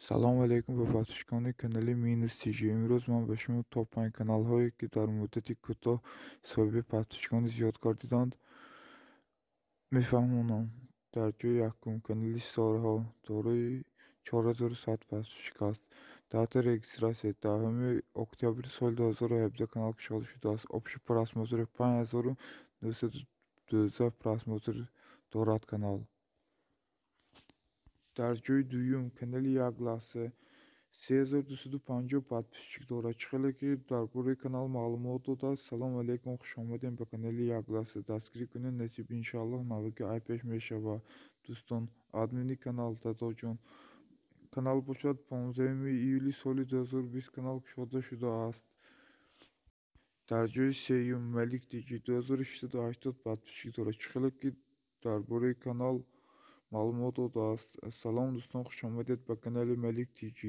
салом алейкум ба подписчикони канали Minus TG. имрӯз ман ба шумо топ 5 каналҳое ки дар муддати кӯтоҳ соҳиби подписчикони зиёд гардиданд мефаҳмонам. дар ҷойи якум канали Сораҳо дорои 4100 подписчик аст. дата регистрация 10 октябри соли 2017 канал кушода шудааст. общий просмотри 5912 просмотр дорад канал. дар ҷойи дуюм канали Як лаҳза 3250 подписчик дорад. чӣ хеле ки дар бораи канал маълумот додааст. салом алейкум, хушомадем ба канали Як лаҳза. дастгирӣ кунед, насиб иншоаллоҳ наваки айпеш мешавад. дӯстон, админи канал Дадоҷон канал бошад. 15 июли соли 2020 канал кушода шудааст. дар ҷойи сеюм Малик TG 2680 подписчик дорад. чӣ хеле ки дар бораи канал маълумот додааст. салом дӯстон, хушомадед ба канали Малик TG.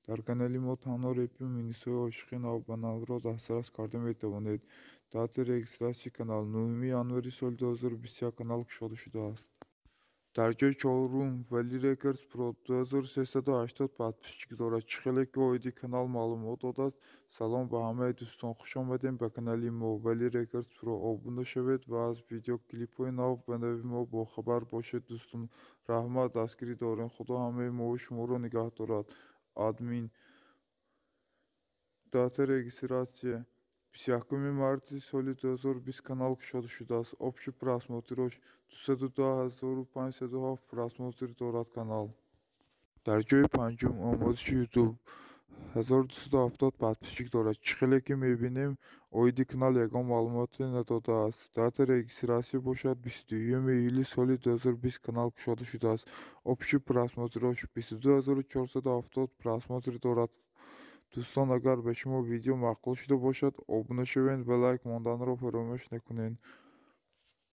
дар канали мо танҳо репи минисҳои ошиқи нав ба навро дастрас карда метавонед. дати регистратсияи канал 9 январи соли 2021 канал кушода шудааст. дар ҷойи чорум Вали Records Pro 2380 подписчик дорад. чӣ хеле ки оиди канал маълумот додааст. салом ба ҳамаи дӯстон, хушомадем ба канали мо Вали Records Pro. обуна шавед ва аз видеоклипҳои нав ба нави мо бохабар бошед. дӯстон, раҳмат, дастгирӣ дорем. худо ҳамаи мои шуморо нигаҳ дорад. админ. дата регистратсия 21 марти соли 2020 канал кушода шудааст. общий просмотраш 202507 просмотр дорад канал. дар ҷойи панҷум омӯзиши YouTube 1270 подписчик дорад. чӣ хеле ки мебинем, оиди канал ягон маълумоте надодааст. дата регистратсия бошад 22 июли соли 2020 канал кушода шудааст. общий просмотраш 22470 просмотр дорад. дӯстон, агар ба шумо видео маъқул шуда бошад, обуна шавед ва лайк монданро фаромӯш накунед.